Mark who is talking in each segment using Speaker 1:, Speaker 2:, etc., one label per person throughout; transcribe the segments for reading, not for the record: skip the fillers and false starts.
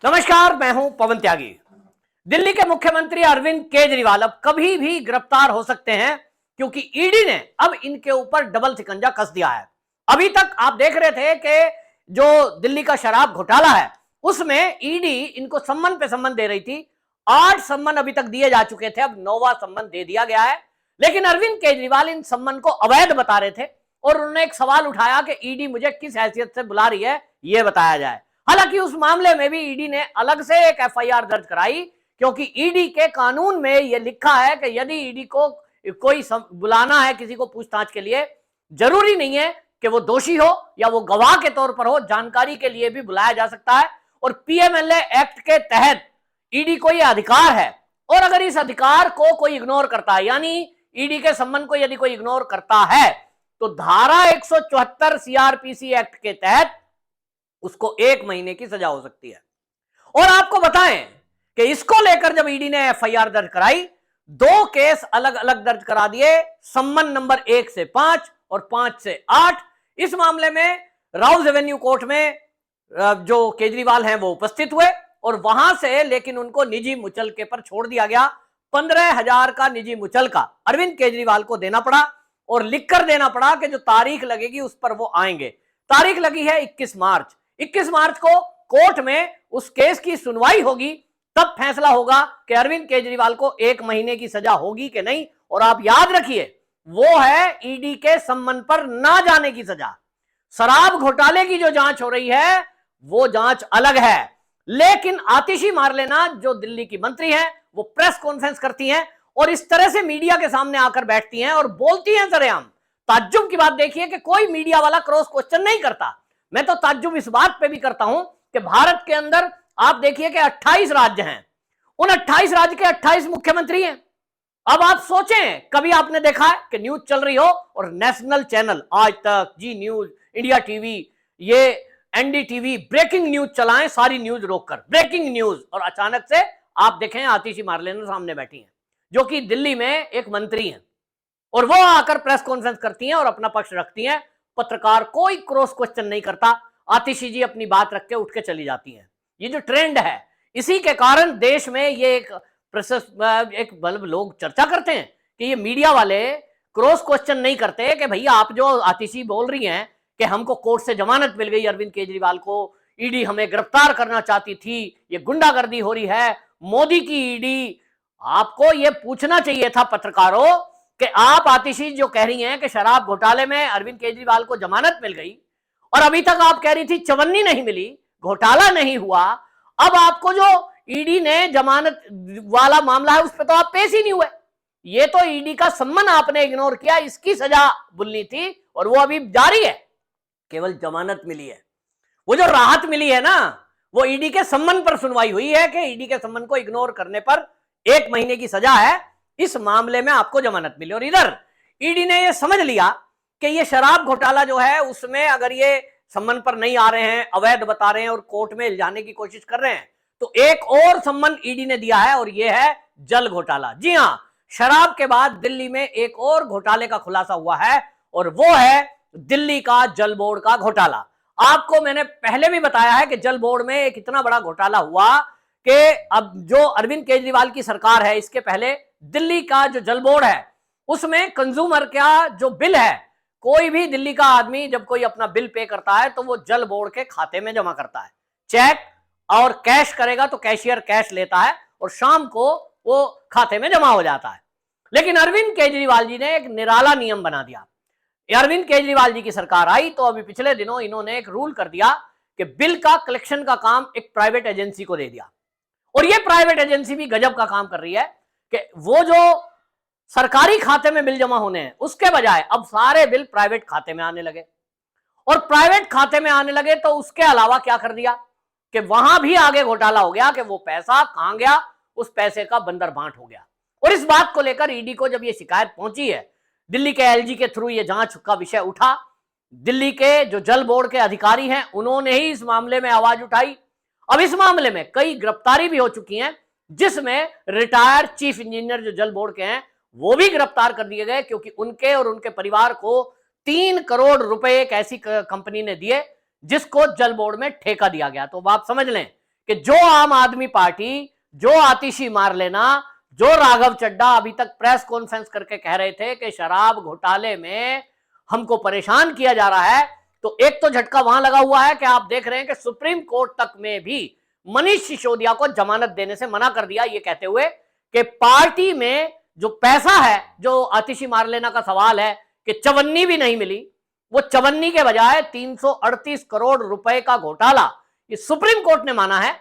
Speaker 1: नमस्कार, मैं हूं पवन त्यागी। दिल्ली के मुख्यमंत्री अरविंद केजरीवाल अब कभी भी गिरफ्तार हो सकते हैं क्योंकि ईडी ने अब इनके ऊपर डबल शिकंजा कस दिया है। अभी तक आप देख रहे थे कि जो दिल्ली का शराब घोटाला है उसमें ईडी इनको सम्मन पे सम्मन दे रही थी। 8 सम्मन अभी तक दिए जा चुके थे, अब 9वां सम्मन दे दिया गया है। लेकिन अरविंद केजरीवाल इन सम्मन को अवैध बता रहे थे और उन्होंने एक सवाल उठाया कि ईडी मुझे किस हैसियत से बुला रही है, यह बताया जाए। हालांकि उस मामले में भी ईडी ने अलग से एक एफआईआर दर्ज कराई, क्योंकि ईडी के कानून में यह लिखा है कि यदि ईडी को कोई बुलाना है किसी को पूछताछ के लिए, जरूरी नहीं है कि वो दोषी हो या वो गवाह के तौर पर हो, जानकारी के लिए भी बुलाया जा सकता है। और पीएमएलए एक्ट के तहत ईडी को यह अधिकार है, और अगर इस अधिकार को कोई इग्नोर करता है, यानी ईडी के सम्मन को यदि कोई इग्नोर करता है, तो धारा 174 सीआरपीसी एक्ट के तहत उसको 1 महीने की सजा हो सकती है। और आपको बताएं कि इसको लेकर जब ईडी ने एफआईआर दर्ज कराई, 2 केस अलग अलग दर्ज करा दिए, सम्मन नंबर 1 से 5 और 5 से 8। इस मामले में राउज एवेन्यू कोर्ट में जो केजरीवाल हैं वो उपस्थित हुए और वहां से लेकिन उनको निजी मुचलके पर छोड़ दिया गया। 15,000 का निजी मुचलका अरविंद केजरीवाल को देना पड़ा और लिखकर देना पड़ा कि जो तारीख लगेगी उस पर वो आएंगे। तारीख लगी है 21 मार्च। 21 मार्च को कोर्ट में उस केस की सुनवाई होगी, तब फैसला होगा कि अरविंद केजरीवाल को 1 महीने की सजा होगी कि नहीं। और आप याद रखिए, वो है ईडी के सम्मन पर ना जाने की सजा। शराब घोटाले की जो जांच हो रही है वो जांच अलग है। लेकिन आतिशी मारलेना जो दिल्ली की मंत्री हैं, वो प्रेस कॉन्फ्रेंस करती हैं और इस तरह से मीडिया के सामने आकर बैठती हैं और बोलती हैं सरेआम। ताज्जुब की बात देखिए कि कोई मीडिया वाला क्रॉस क्वेश्चन नहीं करता। मैं तो ताज्जुब इस बात पे भी करता हूं कि भारत के अंदर आप देखिए कि 28 राज्य हैं, उन 28 राज्य के 28 मुख्यमंत्री हैं। अब आप सोचें, कभी आपने देखा है कि न्यूज चल रही हो और नेशनल चैनल आज तक, जी न्यूज, इंडिया टीवी, ये एनडीटीवी ब्रेकिंग न्यूज चलाएं, सारी न्यूज रोककर ब्रेकिंग न्यूज, और अचानक से आप देखें आतिशी मारलेना सामने बैठी हैं जो कि दिल्ली में एक मंत्री हैं और वो आकर प्रेस कॉन्फ्रेंस करती हैं और अपना पक्ष रखती हैं। पत्रकार कोई क्रॉस क्वेश्चन नहीं करता, आतिशी जी अपनी बात रख के उठ के चली जाती हैं। ये जो ट्रेंड है, इसी के कारण देश में ये एक बल्ब लोग चर्चा करते हैं कि ये मीडिया वाले क्रॉस क्वेश्चन नहीं करते कि भैया आप जो आतिशी बोल रही हैं कि हमको कोर्ट से जमानत मिल गई, अरविंद केजरीवाल को ईडी हमें गिरफ्तार करना चाहती थी, ये गुंडागर्दी हो रही है, मोदी की ईडी। आपको ये पूछना चाहिए था पत्रकारों कि आप आतिशी जो कह रही हैं कि शराब घोटाले में अरविंद केजरीवाल को जमानत मिल गई और अभी तक आप कह रही थी चवन्नी नहीं मिली, घोटाला नहीं हुआ, अब आपको जो ईडी ने जमानत वाला मामला है उस पर तो आप पेश ही नहीं हुए। ये तो ईडी का सम्मन आपने इग्नोर किया, इसकी सजा बुलनी थी और वो अभी जारी है। केवल जमानत मिली है, वो जो राहत मिली है ना, वो ईडी के सम्मन पर सुनवाई हुई है कि ईडी के सम्मन को इग्नोर करने पर 1 महीने की सजा है। इस मामले में आपको जमानत मिली और इधर ईडी ने ये समझ लिया कि ये शराब घोटाला जो है उसमें अगर ये सम्मन पर नहीं आ रहे हैं, अवैध बता रहे हैं और कोर्ट में जाने की कोशिश कर रहे हैं, तो एक और सम्मन ईडी ने दिया है और यह है जल घोटाला। जी हां, शराब के बाद दिल्ली में एक और घोटाले का खुलासा हुआ है और वो है दिल्ली का जल बोर्ड का घोटाला। आपको मैंने पहले भी बताया है कि जल बोर्ड में एक इतना बड़ा घोटाला हुआ कि अब जो अरविंद केजरीवाल की सरकार है, इसके पहले दिल्ली का जो जल बोर्ड है उसमें कंज्यूमर का जो बिल है, कोई भी दिल्ली का आदमी जब कोई अपना बिल पे करता है तो वो जल बोर्ड के खाते में जमा करता है। चेक और कैश करेगा तो कैशियर कैश लेता है और शाम को वो खाते में जमा हो जाता है। लेकिन अरविंद केजरीवाल जी ने एक निराला नियम बना दिया। अरविंद केजरीवाल जी की सरकार आई तो अभी पिछले दिनों इन्होंने एक रूल कर दिया कि बिल का कलेक्शन का काम एक प्राइवेट एजेंसी को दे दिया। और ये प्राइवेट एजेंसी भी गजब का काम कर रही है कि वो जो सरकारी खाते में बिल जमा होने हैं उसके बजाय अब सारे बिल प्राइवेट खाते में आने लगे। और प्राइवेट खाते में आने लगे तो उसके अलावा क्या कर दिया कि वहां भी आगे घोटाला हो गया कि वो पैसा कहां गया, उस पैसे का बंदर बांट हो गया। और इस बात को लेकर ईडी को जब ये शिकायत पहुंची है, दिल्ली के एलजी के थ्रू ये जांच का विषय उठा, दिल्ली के जो जल बोर्ड के अधिकारी हैं उन्होंने ही इस मामले में आवाज उठाई। अब इस मामले में कई गिरफ्तारी भी हो चुकी हैं, जिसमें रिटायर्ड चीफ इंजीनियर जो जल बोर्ड के हैं वो भी गिरफ्तार कर दिए गए, क्योंकि उनके और उनके परिवार को 3 करोड़ रुपए एक ऐसी कंपनी ने दिए जिसको जल बोर्ड में ठेका दिया गया। तो आप समझ लें कि जो आम आदमी पार्टी, जो आतिशी मारलेना, जो राघव चड्डा अभी तक प्रेस कॉन्फ्रेंस करके कह रहे थे कि शराब घोटाले में हमको परेशान किया जा रहा है, तो एक तो झटका वहां लगा हुआ है कि आप देख रहे हैं कि सुप्रीम कोर्ट तक में भी मनीष सिसोदिया को जमानत देने से मना कर दिया, ये कहते हुए कि पार्टी में जो पैसा है, जो आतिशी मारलेना का सवाल है कि चवन्नी भी नहीं मिली, वो चवन्नी के बजाय 338 करोड़ रुपए का घोटाला ये सुप्रीम कोर्ट ने माना है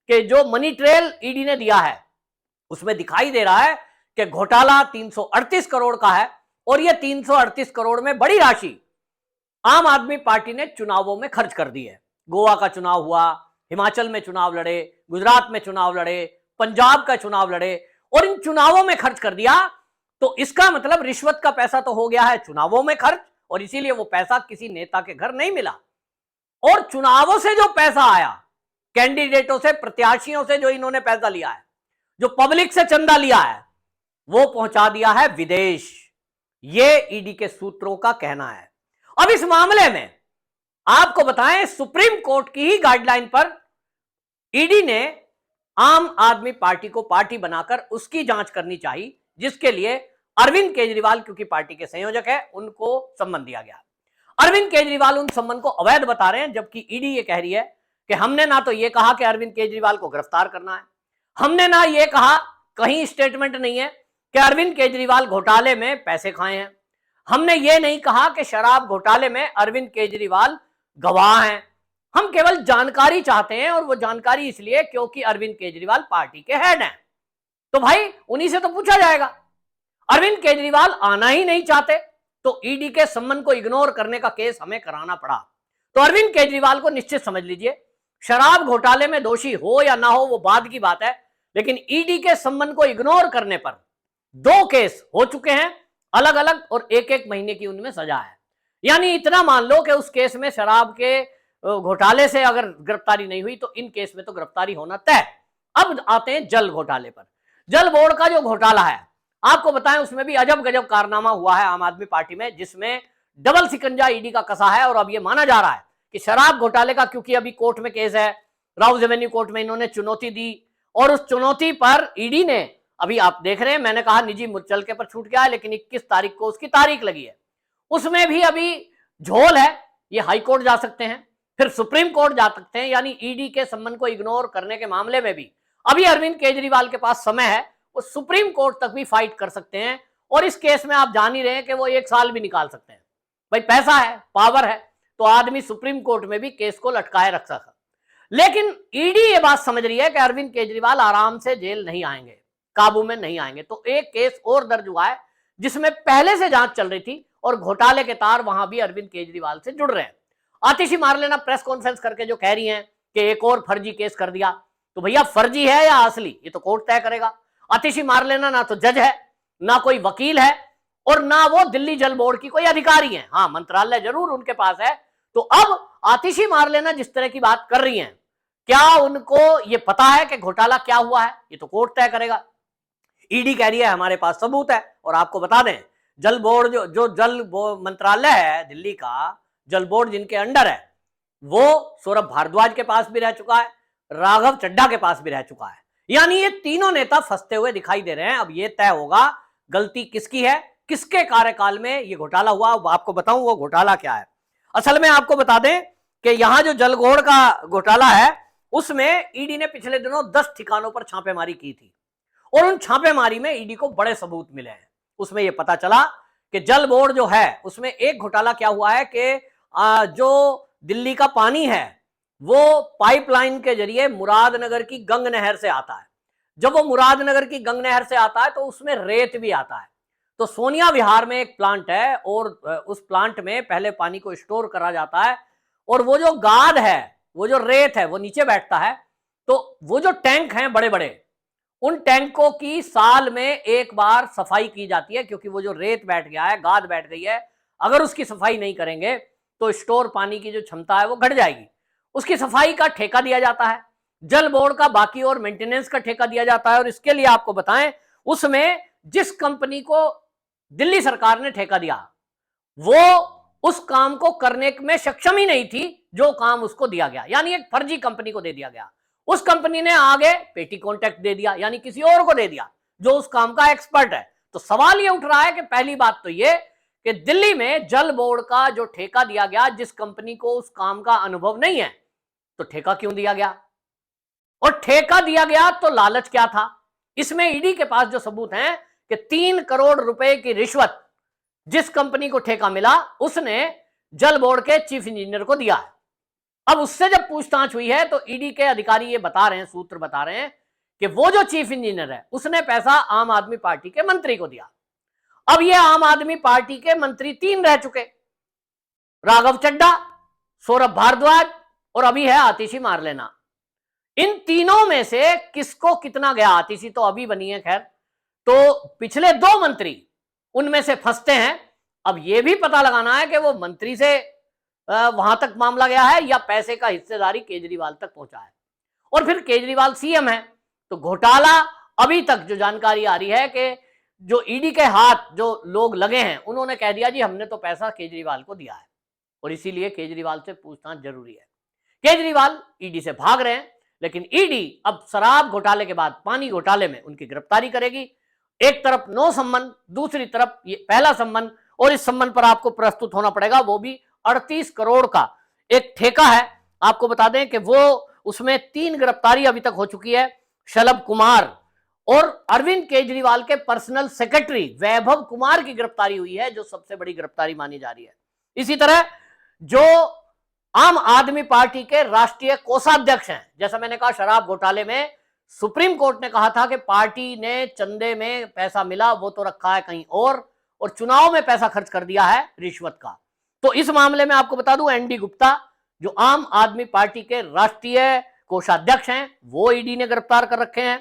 Speaker 1: कि जो मनी ट्रेल ईडी ने दिया है उसमें दिखाई दे रहा है कि घोटाला 338 करोड़ का है। और ये 338 करोड़ में बड़ी राशि आम आदमी पार्टी ने चुनावों में खर्च कर दी है। गोवा का चुनाव हुआ, हिमाचल में चुनाव लड़े, गुजरात में चुनाव लड़े, पंजाब का चुनाव लड़े और इन चुनावों में खर्च कर दिया। तो इसका मतलब रिश्वत का पैसा तो हो गया है चुनावों में खर्च, और इसीलिए वो पैसा किसी नेता के घर नहीं मिला। और चुनावों से जो पैसा आया, कैंडिडेटों से, प्रत्याशियों से जो इन्होंने पैसा लिया है, जो पब्लिक से चंदा लिया है, वो पहुंचा दिया है विदेश। ये ईडी के सूत्रों का कहना है। अब इस मामले में आपको बताएं, सुप्रीम कोर्ट की ही गाइडलाइन पर ईडी ने आम आदमी पार्टी को पार्टी बनाकर उसकी जांच करनी चाहिए, जिसके लिए अरविंद केजरीवाल, क्योंकि पार्टी के संयोजक है, उनको सम्मन दिया गया। अरविंद केजरीवाल उन सम्मन को अवैध बता रहे हैं, जबकि ईडी ये कह रही है कि हमने ना तो ये कहा कि अरविंद केजरीवाल को गिरफ्तार करना है, हमने ना ये कहा, कहीं स्टेटमेंट नहीं है कि अरविंद केजरीवाल घोटाले में पैसे खाए हैं, हमने ये नहीं कहा कि शराब घोटाले में अरविंद केजरीवाल गवाह हैं। हम केवल जानकारी चाहते हैं, और वो जानकारी इसलिए क्योंकि अरविंद केजरीवाल पार्टी के हेड हैं। तो भाई उन्हीं से तो पूछा जाएगा। अरविंद केजरीवाल आना ही नहीं चाहते, तो ईडी के सम्मन को इग्नोर करने का केस हमें कराना पड़ा। तो अरविंद केजरीवाल को निश्चित समझ लीजिए, शराब घोटाले में दोषी हो या ना हो वो बाद की बात है, लेकिन ईडी के सम्मन को इग्नोर करने पर 2 केस हो चुके हैं अलग अलग, और 1-1 महीने की उनमें सजा है। यानी इतना मान लो कि उस केस में, शराब के घोटाले से अगर गिरफ्तारी नहीं हुई, तो इन केस में तो गिरफ्तारी होना तय। अब आते हैं जल घोटाले पर। जल बोर्ड का जो घोटाला है, आपको बताएं, उसमें भी अजब गजब कारनामा हुआ है आम आदमी पार्टी में, जिसमें डबल शिकंजा ईडी का कसा है। और अब यह माना जा रहा है कि शराब घोटाले का, क्योंकि अभी कोर्ट में केस है, राउज एवेन्यू कोर्ट में इन्होंने चुनौती दी, और उस चुनौती पर ईडी ने, अभी आप देख रहे हैं, मैंने कहा निजी मुचलके पर छूट गया है, लेकिन 21 तारीख को उसकी तारीख लगी है। उसमें भी अभी झोल है, ये हाई कोर्ट जा सकते हैं, फिर सुप्रीम कोर्ट जा सकते हैं। यानी ईडी के सम्मन को इग्नोर करने के मामले में भी अभी अरविंद केजरीवाल के पास समय है, वो सुप्रीम कोर्ट तक भी फाइट कर सकते हैं। और इस केस में आप जान ही रहे हैं कि वो 1 साल भी निकाल सकते हैं। भाई पैसा है, पावर है, तो आदमी सुप्रीम कोर्ट में भी केस को लटकाए रख सकता। लेकिन ईडी ये बात समझ रही है कि अरविंद केजरीवाल आराम से जेल नहीं आएंगे, काबू में नहीं आएंगे। तो एक केस और दर्ज हुआ है जिसमें पहले से जांच चल रही थी, और घोटाले के तार वहां भी अरविंद केजरीवाल से जुड़ रहे हैं। आतिशी मारलेना प्रेस कॉन्फ्रेंस करके जो कह रही हैं कि एक और फर्जी केस कर दिया, तो भैया फर्जी है या असली, ये तो कोर्ट तय करेगा। आतिशी मारलेना ना तो जज है, ना कोई वकील है, और ना वो दिल्ली जल बोर्ड की कोई अधिकारी है। हाँ, मंत्रालय जरूर उनके पास है। तो अब आतिशी मारलेना जिस तरह की बात कर रही हैं, क्या उनको ये पता है कि घोटाला क्या हुआ है? ये तो कोर्ट तय करेगा। ईडी कह रही है हमारे पास सबूत है। और आपको बता दें, जल बोर्ड जो जल मंत्रालय है दिल्ली का, जल बोर्ड जिनके अंडर है, वो सौरभ भारद्वाज के पास भी रह चुका है, राघव चड्ढा के पास भी रह चुका है। यानी ये तीनों नेता फंसते हुए दिखाई दे रहे हैं। अब ये तय होगा गलती किसकी है, किसके कार्यकाल में ये घोटाला हुआ। आपको बताऊं वो घोटाला क्या है। असल में आपको बता दें कि यहां जो जलघोड़ का घोटाला है, उसमें ईडी ने पिछले दिनों 10 ठिकानों पर छापेमारी की थी, और उन छापेमारी में ईडी को बड़े सबूत मिले हैं। उसमें यह पता चला कि जल बोर्ड जो है, उसमें एक घोटाला क्या हुआ है कि जो दिल्ली का पानी है वो पाइपलाइन के जरिए मुरादनगर की गंग नहर से आता है। जब वो मुरादनगर की गंग नहर से आता है तो उसमें रेत भी आता है। तो सोनिया विहार में एक प्लांट है, और उस प्लांट में पहले पानी को स्टोर करा जाता है, और वो जो गाद है, वो जो रेत है, वो नीचे बैठता है। तो वो जो टैंक हैं बड़े बड़े, उन टैंकों की साल में एक बार सफाई की जाती है, क्योंकि वो जो रेत बैठ गया है, गाद बैठ गई है, अगर उसकी सफाई नहीं करेंगे तो स्टोर पानी की जो क्षमता है वो घट जाएगी। उसकी सफाई का ठेका दिया जाता है, जल बोर्ड का बाकी और मेंटेनेंस का ठेका दिया जाता है। और इसके लिए आपको बताएं, उसमें जिस कंपनी को दिल्ली सरकार ने ठेका दिया, वो उस काम को करने में सक्षम ही नहीं थी जो काम उसको दिया गया। यानी एक फर्जी कंपनी को दे दिया गया। उस कंपनी ने आगे पेटी कॉन्ट्रैक्ट दे दिया, यानी किसी और को दे दिया जो उस काम का एक्सपर्ट है। तो सवाल ये उठ रहा है कि पहली बात तो ये कि दिल्ली में जल बोर्ड का जो ठेका दिया गया, जिस कंपनी को उस काम का अनुभव नहीं है, तो ठेका क्यों दिया गया? और ठेका दिया गया तो लालच क्या था? इसमें ईडी के पास जो सबूत हैं कि 3 करोड़ रुपए की रिश्वत जिस कंपनी को ठेका मिला उसने जल बोर्ड के चीफ इंजीनियर को दिया है। अब उससे जब पूछताछ हुई है तो ईडी के अधिकारी ये बता रहे हैं, सूत्र बता रहे हैं कि वो जो चीफ इंजीनियर है उसने पैसा आम आदमी पार्टी के मंत्री को दिया। अब ये आम आदमी पार्टी के मंत्री 3 रह चुके, राघव चड्ढा, सौरभ भारद्वाज और अभी है आतिशी मारलेना। इन तीनों में से किसको कितना गया? आतिशी तो अभी बनी है, खैर, तो पिछले 2 मंत्री उनमें से फंसते हैं। अब यह भी पता लगाना है कि वो मंत्री से वहां तक मामला गया है या पैसे का हिस्सेदारी केजरीवाल तक पहुंचा है। और फिर केजरीवाल सीएम है, तो घोटाला अभी तक जो जानकारी आ रही है कि जो ईडी के हाथ जो लोग लगे हैं उन्होंने कह दिया जी हमने तो पैसा केजरीवाल को दिया है, और इसीलिए केजरीवाल से पूछताछ जरूरी है। केजरीवाल ईडी से भाग रहे हैं, लेकिन ईडी अब शराब घोटाले के बाद पानी घोटाले में उनकी गिरफ्तारी करेगी। एक तरफ नो संबंध, दूसरी तरफ ये पहला संबंध, और इस संबंध पर आपको प्रस्तुत होना पड़ेगा। वो भी 38 करोड़ का एक ठेका है। आपको बता दें कि वो उसमें 3 गिरफ्तारी अभी तक हो चुकी है। शलभ कुमार और अरविंद केजरीवाल के पर्सनल सेक्रेटरी वैभव कुमार की गिरफ्तारी हुई है, जो सबसे बड़ी गिरफ्तारी मानी जा रही है। इसी तरह जो आम आदमी पार्टी के राष्ट्रीय कोषाध्यक्ष हैं, जैसा मैंने कहा शराब घोटाले में सुप्रीम कोर्ट ने कहा था कि पार्टी ने चंदे में पैसा मिला वो तो रखा है कहीं और चुनाव में पैसा खर्च कर दिया है रिश्वत का। तो इस मामले में आपको बता दूं एनडी गुप्ता जो आम आदमी पार्टी के राष्ट्रीय कोषाध्यक्ष हैं वो ईडी ने गिरफ्तार कर रखे हैं।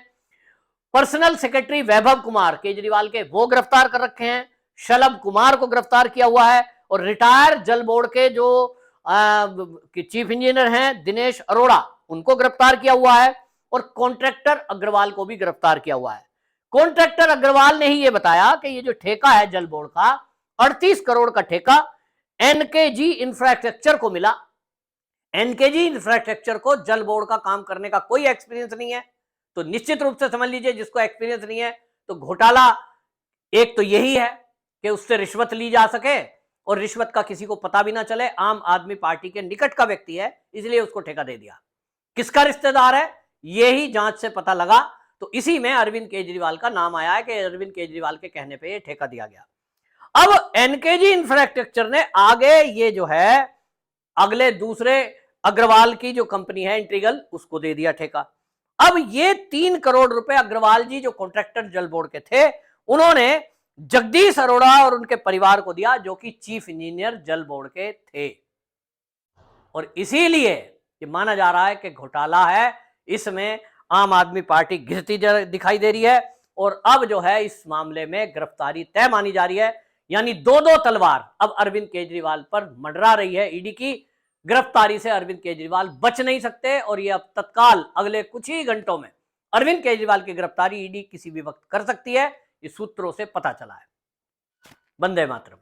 Speaker 1: पर्सनल सेक्रेटरी वैभव कुमार केजरीवाल के वो गिरफ्तार कर रखे हैं। शलभ कुमार को गिरफ्तार किया हुआ है, और रिटायर जल बोर्ड के जो चीफ इंजीनियर हैं दिनेश अरोड़ा उनको गिरफ्तार किया हुआ है, और कॉन्ट्रैक्टर अग्रवाल को भी गिरफ्तार किया हुआ है। कॉन्ट्रैक्टर अग्रवाल ने ही ये बताया कि ये जो ठेका है जल बोर्ड का 38 करोड़ का ठेका एनकेजी इंफ्रास्ट्रक्चर को मिला। एनकेजी इंफ्रास्ट्रक्चर को जल बोर्ड का काम करने का कोई एक्सपीरियंस नहीं है, तो निश्चित रूप से समझ लीजिए जिसको एक्सपीरियंस नहीं है तो घोटाला एक तो यही है कि उससे रिश्वत ली जा सके और रिश्वत का किसी को पता भी ना चले। आम आदमी पार्टी के निकट का व्यक्ति है इसलिए उसको ठेका दे दिया। किसका रिश्तेदार है यही जांच से पता लगा, तो इसी में अरविंद केजरीवाल का नाम आया है कि अरविंद केजरीवाल के कहने पे ये ठेका दिया गया। अब एनकेजी इंफ्रास्ट्रक्चर ने आगे ये जो है अगले दूसरे अग्रवाल की जो कंपनी है इंटीग्रल उसको दे दिया ठेका। अब ये 3 करोड़ रुपए अग्रवाल जी जो कॉन्ट्रैक्टर जल बोर्ड के थे उन्होंने जगदीश अरोड़ा और उनके परिवार को दिया जो कि चीफ इंजीनियर जल बोर्ड के थे, और इसीलिए ये माना जा रहा है कि घोटाला है। इसमें आम आदमी पार्टी घिरती दिखाई दे रही है, और अब जो है इस मामले में गिरफ्तारी तय मानी जा रही है। यानी 2-2 तलवार अब अरविंद केजरीवाल पर मंडरा रही है। ईडी की गिरफ्तारी से अरविंद केजरीवाल बच नहीं सकते, और ये अब तत्काल अगले कुछ ही घंटों में अरविंद केजरीवाल की गिरफ्तारी ईडी किसी भी वक्त कर सकती है। ये सूत्रों से पता चला है। वंदे मातरम।